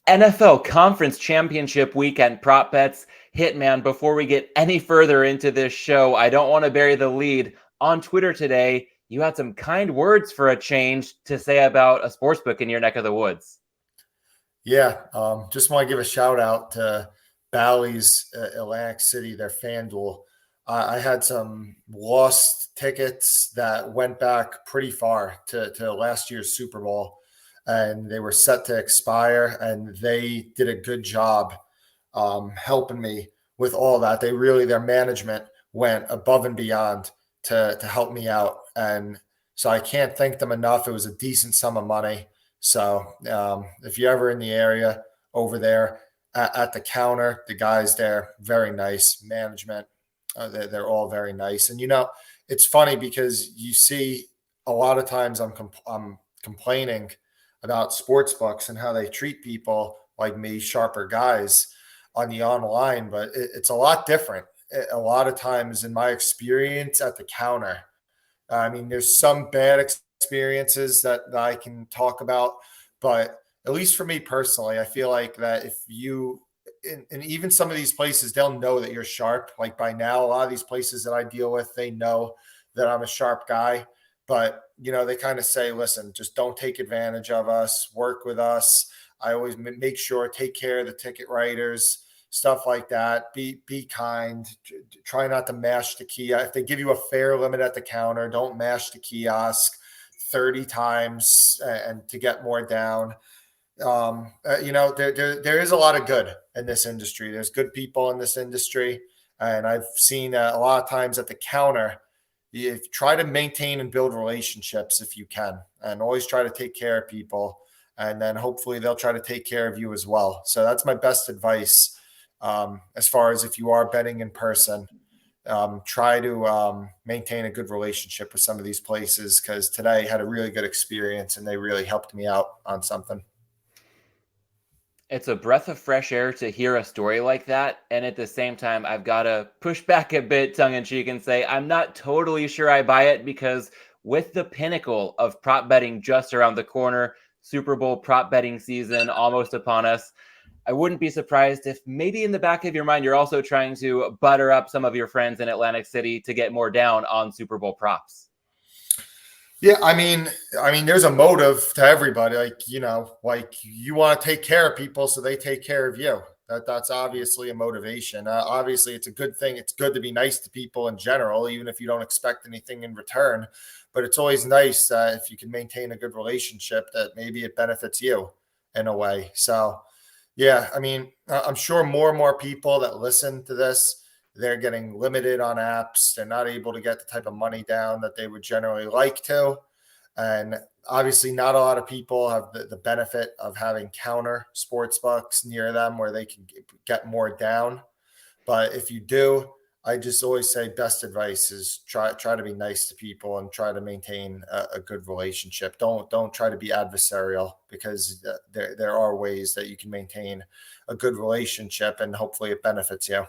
NFL Conference Championship weekend prop bets. Hitman, before we get any further into this show, I don't want to bury the lead. On Twitter today, you had some kind words for a change to say about a sportsbook in your neck of the woods. Yeah, just want to give a shout out to Bally's Atlantic City, their FanDuel. I had some lost tickets that went back pretty far to last year's Super Bowl, and they were set to expire, and they did a good job helping me with all that. Their management went above and beyond to help me out, and so I can't thank them enough. It was a decent sum of money. So if you're ever in the area over there at the counter, the guys there, very nice management. They're all very nice. And, it's funny because you see a lot of times I'm complaining about sports books and how they treat people like me, sharper guys on the online, but it's a lot different. A lot of times in my experience at the counter, I mean, there's some bad experiences that I can talk about, but at least for me personally, I feel like that if you, and even some of these places, they'll know that you're sharp. Like by now, a lot of these places that I deal with, they know that I'm a sharp guy. But, they kind of say, listen, just don't take advantage of us, work with us. I always make sure, take care of the ticket writers, stuff like that. Be kind. Try not to mash the key. If they give you a fair limit at the counter, don't mash the kiosk 30 times and to get more down. There is a lot of good in this industry. There's good people in this industry, and I've seen a lot of times at the counter. You try to maintain and build relationships if you can, and always try to take care of people, and then hopefully they'll try to take care of you as well. So that's my best advice. As far as if you are betting in person, try to maintain a good relationship with some of these places, because today I had a really good experience and they really helped me out on something. It's a breath of fresh air to hear a story like that. And at the same time, I've got to push back a bit tongue in cheek and say, I'm not totally sure I buy it, because with the pinnacle of prop betting just around the corner, Super Bowl prop betting season almost upon us, I wouldn't be surprised if maybe in the back of your mind, you're also trying to butter up some of your friends in Atlantic City to get more down on Super Bowl props. Yeah, there's a motive to everybody. Like you want to take care of people, so they take care of you. That's obviously a motivation. Obviously, it's a good thing. It's good to be nice to people in general, even if you don't expect anything in return. But it's always nice if you can maintain a good relationship, that maybe it benefits you in a way. So, yeah, I'm sure more and more people that listen to this, they're getting limited on apps. They're not able to get the type of money down that they would generally like to. And obviously, not a lot of people have the benefit of having counter sports books near them where they can get more down. But if you do, I just always say best advice is try to be nice to people and try to maintain a good relationship. Don't try to be adversarial, because there are ways that you can maintain a good relationship and hopefully it benefits you.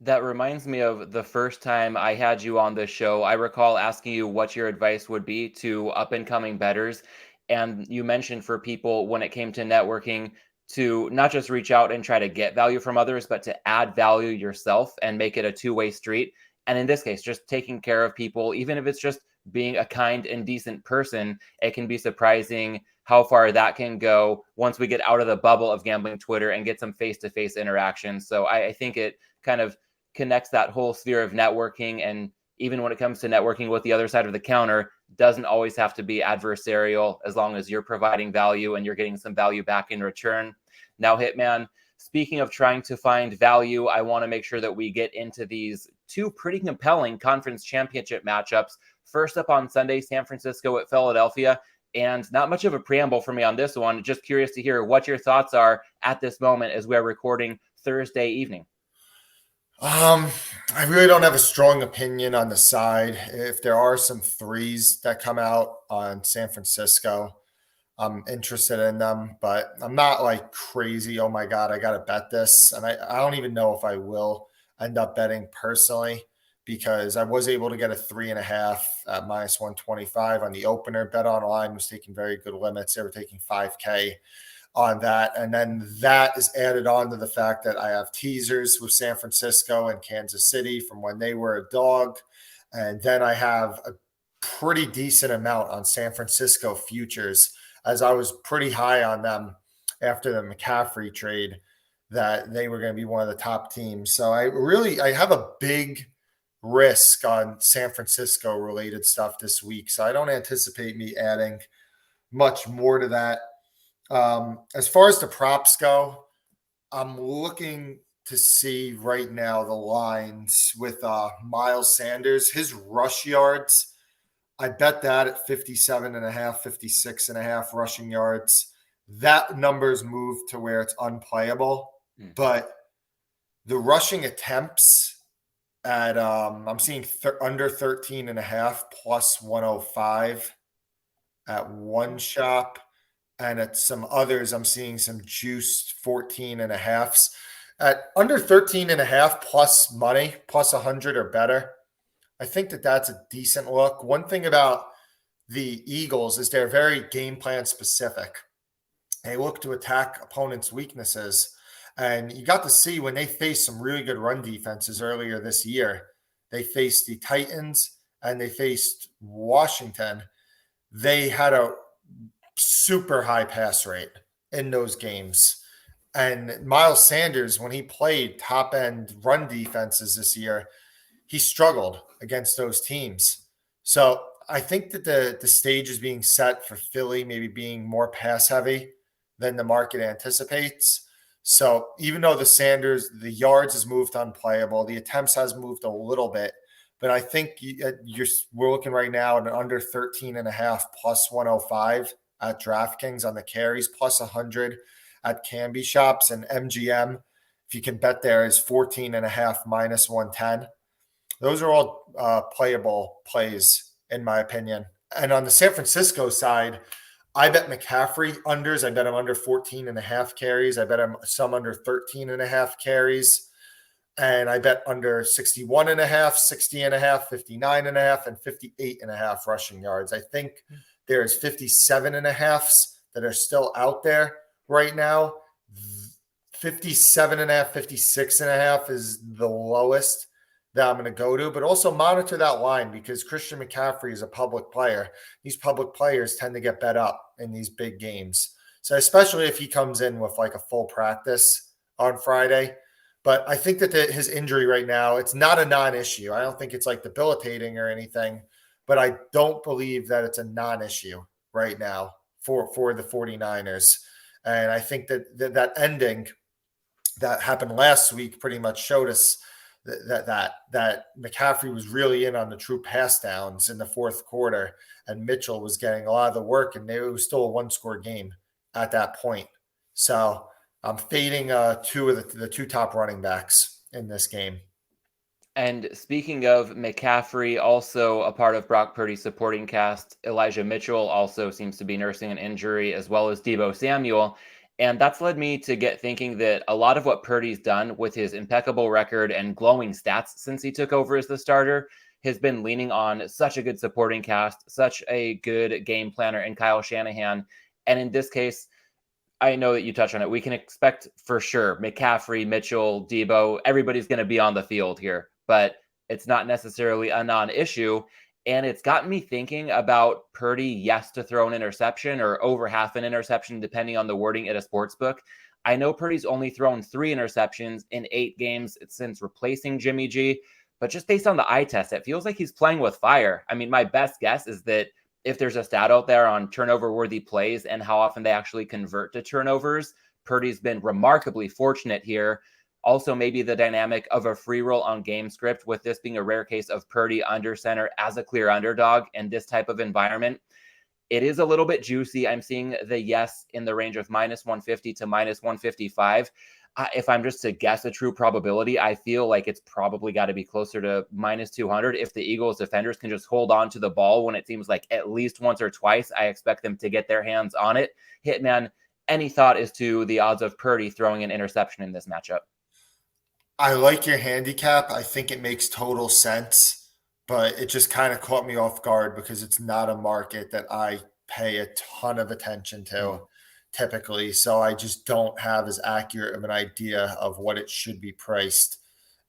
That reminds me of the first time I had you on this show. I recall asking you what your advice would be to up and coming bettors. And you mentioned for people when it came to networking to not just reach out and try to get value from others, but to add value yourself and make it a two-way street. And in this case, just taking care of people, even if it's just being a kind and decent person, it can be surprising how far that can go once we get out of the bubble of gambling Twitter and get some face-to-face interaction. So I think it kind of connects that whole sphere of networking. And even when it comes to networking with the other side of the counter, doesn't always have to be adversarial, as long as you're providing value and you're getting some value back in return. Now, Hitman, speaking of trying to find value, I want to make sure that we get into these two pretty compelling conference championship matchups. First up on Sunday, San Francisco at Philadelphia. And not much of a preamble for me on this one. Just curious to hear what your thoughts are at this moment as we're recording Thursday evening. I really don't have a strong opinion on the side. If there are some threes that come out on San Francisco, I'm interested in them, but I'm not like crazy. Oh my God, I got to bet this. And I don't even know if I will end up betting personally, because I was able to get a 3.5 at -125 on the opener. Bet Online was taking very good limits. They were taking 5K on that. And then that is added on to the fact that I have teasers with San Francisco and Kansas City from when they were a dog. And then I have a pretty decent amount on San Francisco futures, as I was pretty high on them after the McCaffrey trade, that they were going to be one of the top teams. So I have a big risk on San Francisco related stuff this week. So I don't anticipate me adding much more to that. As far as the props go, I'm looking to see right now the lines with Miles Sanders, his rush yards. I bet that at 57.5, 56.5 rushing yards. That number's moved to where it's unplayable. But the rushing attempts at I'm seeing under 13.5 plus 105 at one shop. And at some others, I'm seeing some juiced 14.5s. At under 13.5 plus money, plus 100 or better, I think that that's a decent look. One thing about the Eagles is they're very game plan specific. They look to attack opponents' weaknesses. And you got to see when they faced some really good run defenses earlier this year, they faced the Titans and they faced Washington. They had a super high pass rate in those games. And Miles Sanders, when he played top end run defenses this year, he struggled against those teams. So I think that the stage is being set for Philly, maybe being more pass heavy than the market anticipates. So even though the yards has moved unplayable, the attempts has moved a little bit, but I think we're looking right now at an under 13.5 plus 105 at DraftKings on the carries, plus 100 at Canby shops, and MGM, if you can bet there, is 14.5 minus 110. Those are all playable plays, in my opinion. And on the San Francisco side, I bet McCaffrey unders. I bet him under 14.5 carries. I bet him some under 13.5 carries. And I bet under 61.5, 60.5, 59.5, and 58.5 rushing yards. I think there's 57.5s that are still out there right now. 57.5, 56.5 is the lowest that I'm going to go to, but also monitor that line because Christian McCaffrey is a public player. These public players tend to get bet up in these big games. So especially if he comes in with like a full practice on Friday. But I think that his injury right now, it's not a non-issue. I don't think it's like debilitating or anything, but I don't believe that it's a non-issue right now for the 49ers. And I think that ending that happened last week pretty much showed us that McCaffrey was really in on the true pass downs in the fourth quarter, and Mitchell was getting a lot of the work, and it was still a one-score game at that point. So I'm fading two of the two top running backs in this game. And speaking of McCaffrey, also a part of Brock Purdy's supporting cast, Elijah Mitchell also seems to be nursing an injury, as well as Deebo Samuel. And that's led me to get thinking that a lot of what Purdy's done with his impeccable record and glowing stats since he took over as the starter has been leaning on such a good supporting cast, such a good game planner in Kyle Shanahan. And in this case, I know that you touched on it. We can expect for sure McCaffrey, Mitchell, Deebo, everybody's going to be on the field here, but it's not necessarily a non-issue. And it's gotten me thinking about Purdy, yes, to throw an interception or over half an interception, depending on the wording at a sports book. I know Purdy's only thrown 3 interceptions in 8 games since replacing Jimmy G, but just based on the eye test, it feels like he's playing with fire. I mean, my best guess is that if there's a stat out there on turnover-worthy plays and how often they actually convert to turnovers, Purdy's been remarkably fortunate here. Also, maybe the dynamic of a free roll on game script, with this being a rare case of Purdy under center as a clear underdog in this type of environment. It is a little bit juicy. I'm seeing the yes in the range of minus 150 to minus 155. If I'm just to guess a true probability, I feel like it's probably got to be closer to minus 200. If the Eagles defenders can just hold on to the ball when it seems like at least once or twice, I expect them to get their hands on it. Hitman, any thought as to the odds of Purdy throwing an interception in this matchup? I like your handicap. I think it makes total sense, but it just kind of caught me off guard because it's not a market that I pay a ton of attention to. typically. So I just don't have as accurate of an idea of what it should be priced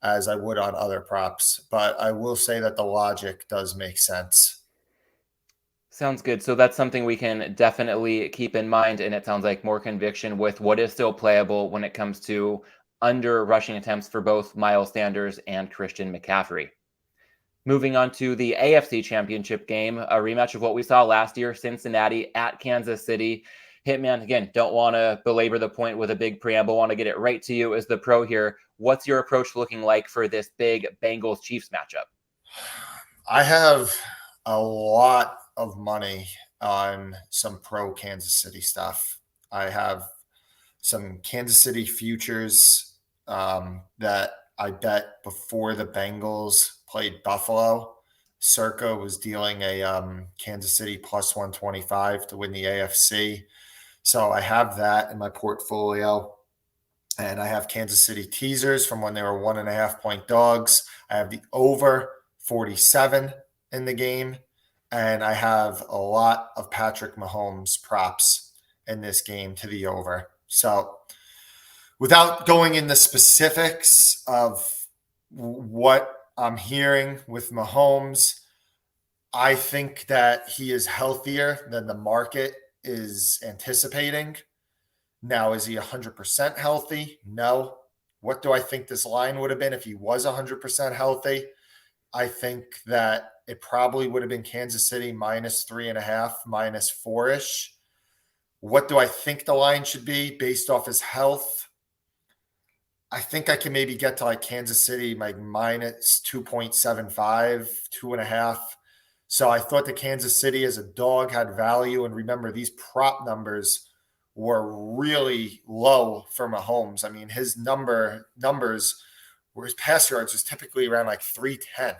as I would on other props. But I will say that the logic does make sense. Sounds good. So that's something we can definitely keep in mind. And it sounds like more conviction with what is still playable when it comes to under rushing attempts for both Miles Sanders and Christian McCaffrey. Moving on to the AFC Championship game, a rematch of what we saw last year, Cincinnati at Kansas City. Hitman, again, don't want to belabor the point with a big preamble, want to get it right to you as the pro here. What's your approach looking like for this big Bengals-Chiefs matchup? I have a lot of money on some pro Kansas City stuff. I have some Kansas City futures that I bet before the Bengals played Buffalo. Circa was dealing a Kansas City plus 125 to win the AFC. So I have that in my portfolio. And I have Kansas City teasers from when they were 1.5 point dogs. I have the over 47 in the game. And I have a lot of Patrick Mahomes props in this game to the over. So without going into specifics of what I'm hearing with Mahomes, I think that he is healthier than the market is anticipating. Now, is he 100% healthy? No. What do I think this line would have been if he was 100% healthy? I think that it probably would have been Kansas City -3.5, -4-ish. What do I think the line should be based off his health? I think I can maybe get to like Kansas City, like -2.75, 2.5. So I thought the Kansas City as a dog had value. And remember, these prop numbers were really low for Mahomes. I mean, his numbers where his pass yards was typically around like 310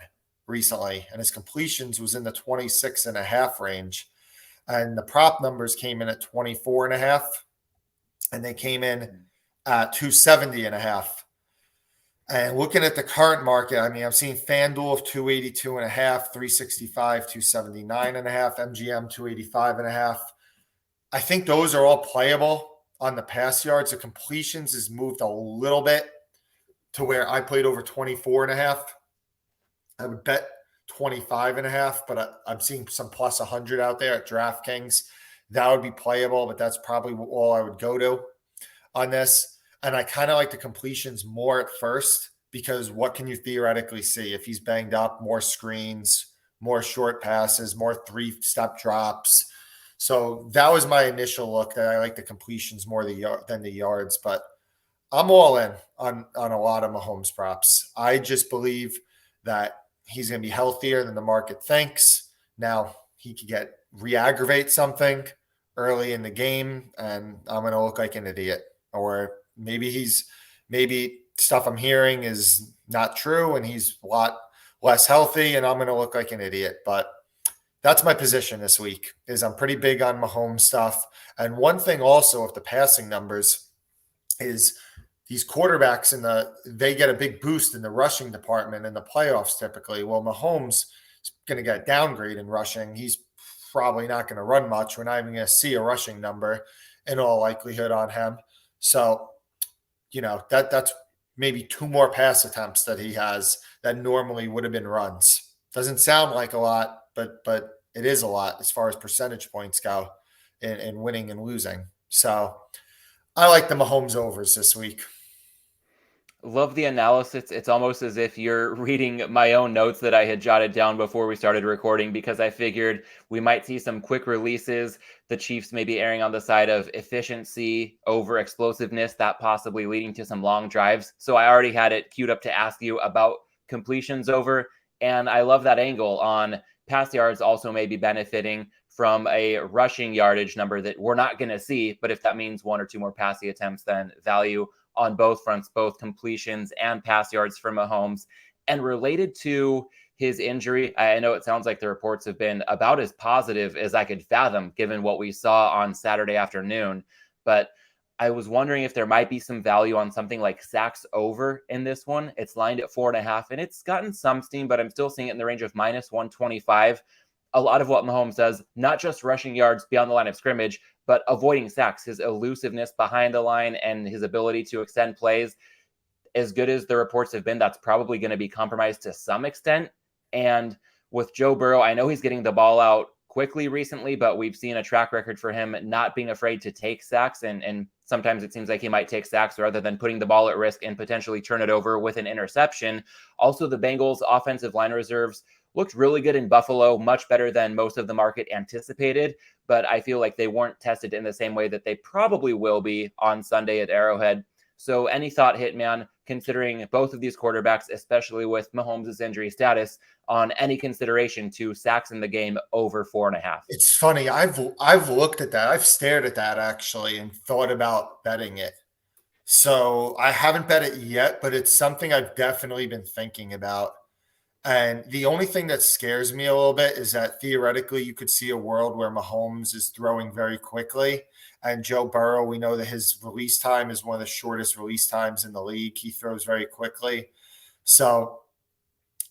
recently, and his completions was in the 26.5 range. And the prop numbers came in at 24.5, and they came in at 270.5. And looking at the current market, I mean, I'm seeing FanDuel of 282.5, 365, 279.5, MGM 285.5. I think those are all playable on the pass yards. The completions has moved a little bit to where I played over 24.5. I would bet 25.5, but I'm seeing some plus 100 out there at DraftKings. That would be playable, but that's probably all I would go to on this. And I kind of like the completions more at first because what can you theoretically see? If he's banged up, more screens, more short passes, more three-step drops. So that was my initial look that I like the completions more than the yards. But I'm all in on a lot of Mahomes props. I just believe that he's going to be healthier than the market thinks. Now, he could re-aggravate something early in the game, and I'm going to look like an idiot. Or maybe stuff I'm hearing is not true, and he's a lot less healthy, and I'm going to look like an idiot. But that's my position this week, is I'm pretty big on Mahomes stuff. And one thing also with the passing numbers is these quarterbacks they get a big boost in the rushing department in the playoffs typically. Well, Mahomes is going to get a downgrade in rushing. He's probably not going to run much. We're not even going to see a rushing number in all likelihood on him. So, that's maybe 2 more pass attempts that he has that normally would have been runs. Doesn't sound like a lot, but it is a lot as far as percentage points go in winning and losing. So I like the Mahomes overs this week. Love the analysis. It's almost as if you're reading my own notes that I had jotted down before we started recording, because I figured we might see some quick releases. The Chiefs may be erring on the side of efficiency over explosiveness, that possibly leading to some long drives. So I already had it queued up to ask you about completions over. And I love that angle on pass yards also may be benefiting from a rushing yardage number that we're not going to see. But if that means 1 or 2 more passing attempts, then value on both fronts, both completions and pass yards for Mahomes. And related to his injury, I know it sounds like the reports have been about as positive as I could fathom, given what we saw on Saturday afternoon. But I was wondering if there might be some value on something like sacks over in this one. It's lined at 4.5, and it's gotten some steam, but I'm still seeing it in the range of -125. a lot of what Mahomes does, not just rushing yards beyond the line of scrimmage, but avoiding sacks, his elusiveness behind the line and his ability to extend plays. As good as the reports have been, that's probably going to be compromised to some extent. And with Joe Burrow, I know he's getting the ball out quickly recently, but we've seen a track record for him not being afraid to take sacks. And sometimes it seems like he might take sacks rather than putting the ball at risk and potentially turn it over with an interception. Also, the Bengals' offensive line reserves looked really good in Buffalo, much better than most of the market anticipated. But I feel like they weren't tested in the same way that they probably will be on Sunday at Arrowhead. So any thought, Hitman, considering both of these quarterbacks, especially with Mahomes' injury status, on any consideration to sacks in the game over 4.5? It's funny. I've looked at that. I've stared at that actually and thought about betting it. So I haven't bet it yet, but it's something I've definitely been thinking about. And the only thing that scares me a little bit is that theoretically you could see a world where Mahomes is throwing very quickly. And Joe Burrow, we know that his release time is one of the shortest release times in the league. He throws very quickly. So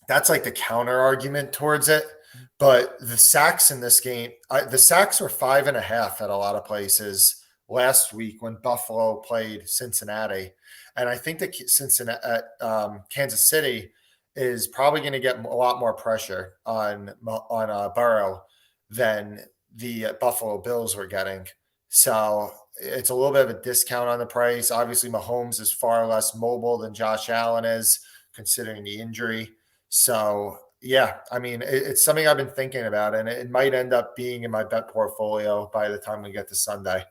that's like the counter argument towards it. But the sacks in this game, the sacks were 5.5 at a lot of places last week when Buffalo played Cincinnati. And I think that Kansas City is probably going to get a lot more pressure on Burrow than the Buffalo Bills were getting. So it's a little bit of a discount on the price. Obviously, Mahomes is far less mobile than Josh Allen is, considering the injury. So, yeah, I mean, it's something I've been thinking about, and it might end up being in my bet portfolio by the time we get to Sunday.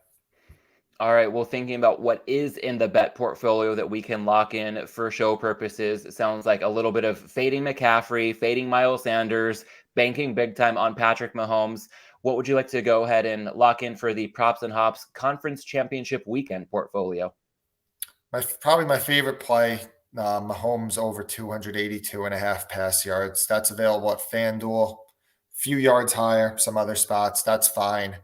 All right. Well, thinking about what is in the bet portfolio that we can lock in for show purposes, it sounds like a little bit of fading McCaffrey, fading Miles Sanders, banking big time on Patrick Mahomes. What would you like to go ahead and lock in for the Props and Hops Conference Championship weekend portfolio? Probably my favorite play, Mahomes over 282.5 pass yards. That's available at FanDuel. Few yards higher, some other spots. That's fine.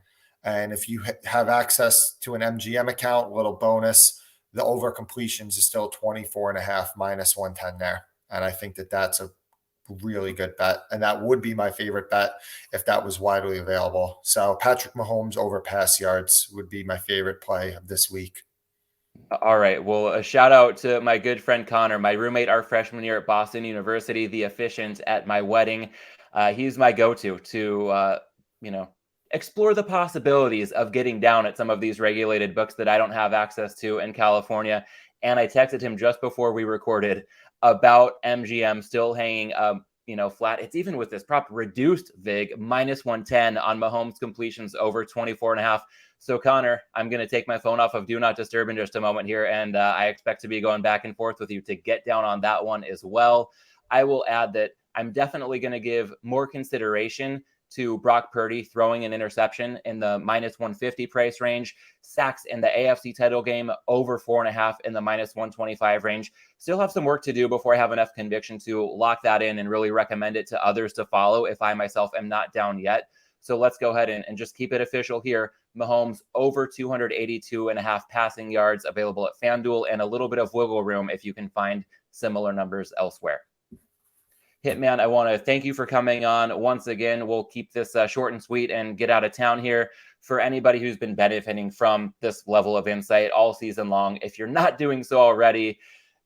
And if you have access to an MGM account, a little bonus, the over completions is still 24.5 minus 110 there. And I think that that's a really good bet. And that would be my favorite bet if that was widely available. So Patrick Mahomes over pass yards would be my favorite play of this week. All right. Well, a shout out to my good friend Connor, my roommate our freshman year at Boston University, the officiant at my wedding. He's my go-to to, explore the possibilities of getting down at some of these regulated books that I don't have access to in California. And I texted him just before we recorded about MGM still hanging, flat. It's even with this prop reduced VIG minus 110 on Mahomes completions over 24.5. So Connor, I'm going to take my phone off of Do Not Disturb in just a moment here. And I expect to be going back and forth with you to get down on that one as well. I will add that I'm definitely going to give more consideration to Brock Purdy throwing an interception in the minus 150 price range, sacks in the AFC title game over 4.5 in the minus 125 range. Still have some work to do before I have enough conviction to lock that in and really recommend it to others to follow if I myself am not down yet. So let's go ahead and just keep it official here. Mahomes over 282.5 passing yards available at FanDuel, and a little bit of wiggle room if you can find similar numbers elsewhere. Hitman, I want to thank you for coming on once again. We'll keep this short and sweet and get out of town here. For anybody who's been benefiting from this level of insight all season long, if you're not doing so already,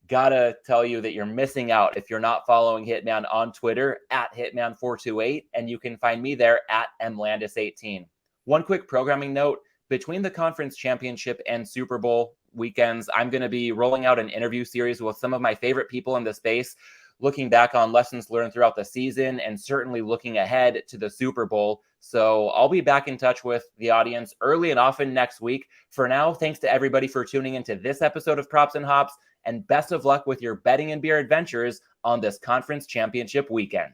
gotta tell you that you're missing out if you're not following Hitman on Twitter at Hitman428, and you can find me there at MLandis18. One quick programming note, between the conference championship and Super Bowl weekends, I'm going to be rolling out an interview series with some of my favorite people in the space, looking back on lessons learned throughout the season and certainly looking ahead to the Super Bowl. So I'll be back in touch with the audience early and often next week. For now, thanks to everybody for tuning into this episode of Props and Hops, and best of luck with your betting and beer adventures on this conference championship weekend.